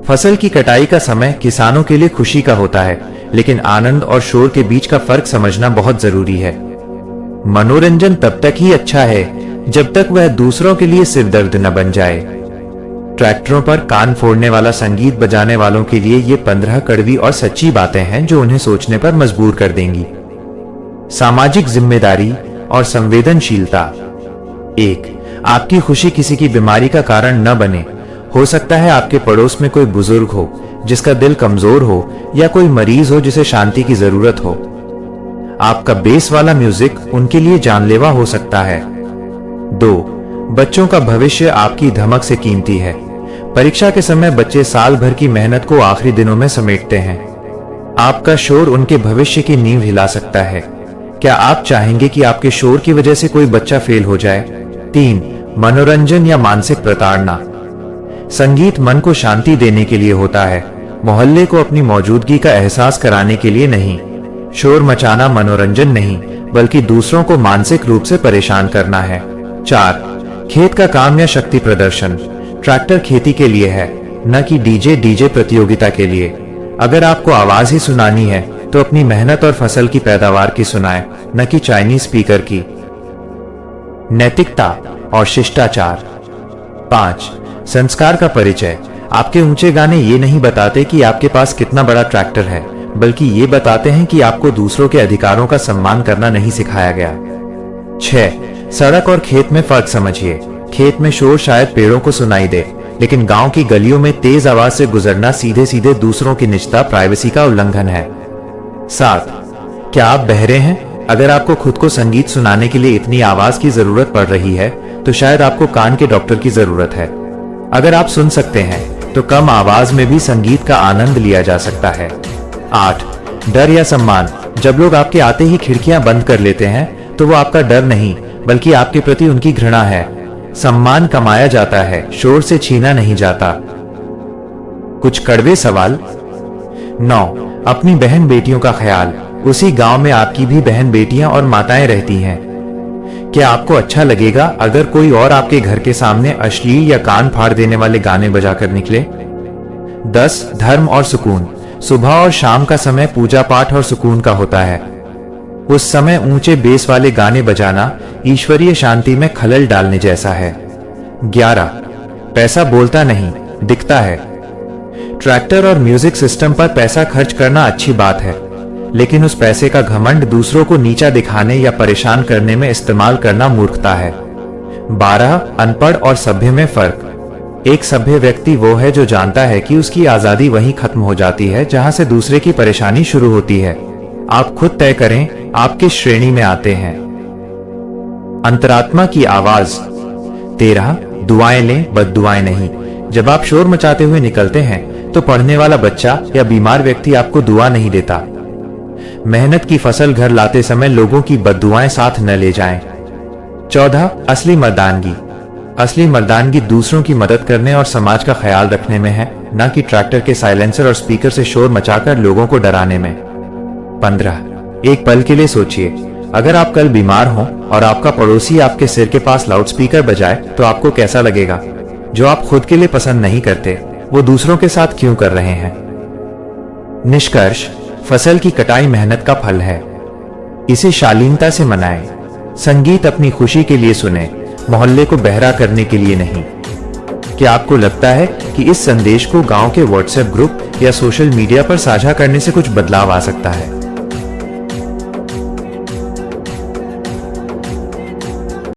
फसल की कटाई का समय किसानों के लिए खुशी का होता है, लेकिन आनंद और शोर के बीच का फर्क समझना बहुत जरूरी है। मनोरंजन तब तक ही अच्छा है जब तक वह दूसरों के लिए सिरदर्द न बन जाए। ट्रैक्टरों पर कान फोड़ने वाला संगीत बजाने वालों के लिए ये 15 कड़वी और सच्ची बातें हैं जो उन्हें सोचने पर मजबूर कर देंगी। सामाजिक जिम्मेदारी और संवेदनशीलता। 1. आपकी खुशी किसी की बीमारी का कारण न बने। हो सकता है आपके पड़ोस में कोई बुजुर्ग हो जिसका दिल कमजोर हो, या कोई मरीज हो जिसे शांति की जरूरत हो। आपका बेस वाला म्यूजिक उनके लिए जानलेवा हो सकता है। 2. बच्चों का भविष्य आपकी धमक से कीमती है। परीक्षा के समय बच्चे साल भर की मेहनत को आखिरी दिनों में समेटते हैं। आपका शोर उनके भविष्य की नींव हिला सकता है। क्या आप चाहेंगे कि आपके शोर की वजह से कोई बच्चा फेल हो जाए? 3. मनोरंजन या मानसिक प्रताड़ना। संगीत मन को शांति देने के लिए होता है, मोहल्ले को अपनी मौजूदगी का एहसास कराने के लिए नहीं। शोर मचाना मनोरंजन नहीं, बल्कि दूसरों को मानसिक रूप से परेशान करना है। 4. खेत का काम या शक्ति प्रदर्शन। ट्रैक्टर खेती के लिए है, न कि डीजे प्रतियोगिता के लिए। अगर आपको आवाज ही सुनानी है तो अपनी मेहनत और फसल की पैदावार की सुनाए, न कि चाइनीज स्पीकर की। नैतिकता और शिष्टाचार। 5. संस्कार का परिचय। आपके ऊंचे गाने ये नहीं बताते कि आपके पास कितना बड़ा ट्रैक्टर है, बल्कि ये बताते हैं कि आपको दूसरों के अधिकारों का सम्मान करना नहीं सिखाया गया। 6. सड़क और खेत में फर्क समझिए। खेत में शोर शायद पेड़ों को सुनाई दे, लेकिन गांव की गलियों में तेज आवाज से गुजरना सीधे सीधे दूसरों की निजता, प्राइवेसी का उल्लंघन है। 7. क्या आप बहरे हैं? अगर आपको खुद को संगीत सुनाने के लिए इतनी आवाज की जरूरत पड़ रही है तो शायद आपको कान के डॉक्टर की जरूरत है। अगर आप सुन सकते हैं तो कम आवाज में भी संगीत का आनंद लिया जा सकता है। 8. डर या सम्मान। जब लोग आपके आते ही खिड़कियां बंद कर लेते हैं तो वो आपका डर नहीं, बल्कि आपके प्रति उनकी घृणा है। सम्मान कमाया जाता है, शोर से छीना नहीं जाता। कुछ कड़वे सवाल। 9. अपनी बहन बेटियों का ख्याल। उसी गांव में आपकी भी बहन बेटियां और माताएं रहती हैं। क्या आपको अच्छा लगेगा अगर कोई और आपके घर के सामने अश्लील या कान फाड़ देने वाले गाने बजाकर निकले? 10. धर्म और सुकून। सुबह और शाम का समय पूजा पाठ और सुकून का होता है। उस समय ऊंचे बेस वाले गाने बजाना ईश्वरीय शांति में खलल डालने जैसा है। 11. पैसा बोलता नहीं, दिखता है। ट्रैक्टर और म्यूजिक सिस्टम पर पैसा खर्च करना अच्छी बात है, लेकिन उस पैसे का घमंड दूसरों को नीचा दिखाने या परेशान करने में इस्तेमाल करना मूर्खता है। 12. अनपढ़ और सभ्य में फर्क। एक सभ्य व्यक्ति वो है जो जानता है कि उसकी आजादी वहीं खत्म हो जाती है जहां से दूसरे की परेशानी शुरू होती है। आप खुद तय करें आप किस श्रेणी में आते हैं। अंतरात्मा की आवाज। 13. दुआएं लें, बद्दुआएं नहीं। जब आप शोर मचाते हुए निकलते हैं तो पढ़ने वाला बच्चा या बीमार व्यक्ति आपको दुआ नहीं देता। मेहनत की फसल घर लाते समय लोगों की बद्दुआएं साथ न ले जाएं। 14. असली मर्दानगी। असली मर्दानगी दूसरों की मदद करने और समाज का ख्याल रखने में है, न कि ट्रैक्टर के साइलेंसर और स्पीकर से शोर मचाकर लोगों को डराने में। 15. एक पल के लिए सोचिए, अगर आप कल बीमार हों और आपका पड़ोसी आपके सिर के पास लाउडस्पीकर बजाए तो आपको कैसा लगेगा? जो आप खुद के लिए पसंद नहीं करते वो दूसरों के साथ क्यों कर रहे हैं? निष्कर्ष, फसल की कटाई मेहनत का फल है। इसे शालीनता से मनाएं। संगीत अपनी खुशी के लिए सुने, मोहल्ले को बहरा करने के लिए नहीं। क्या आपको लगता है कि इस संदेश को गांव के व्हाट्सएप ग्रुप या सोशल मीडिया पर साझा करने से कुछ बदलाव आ सकता है?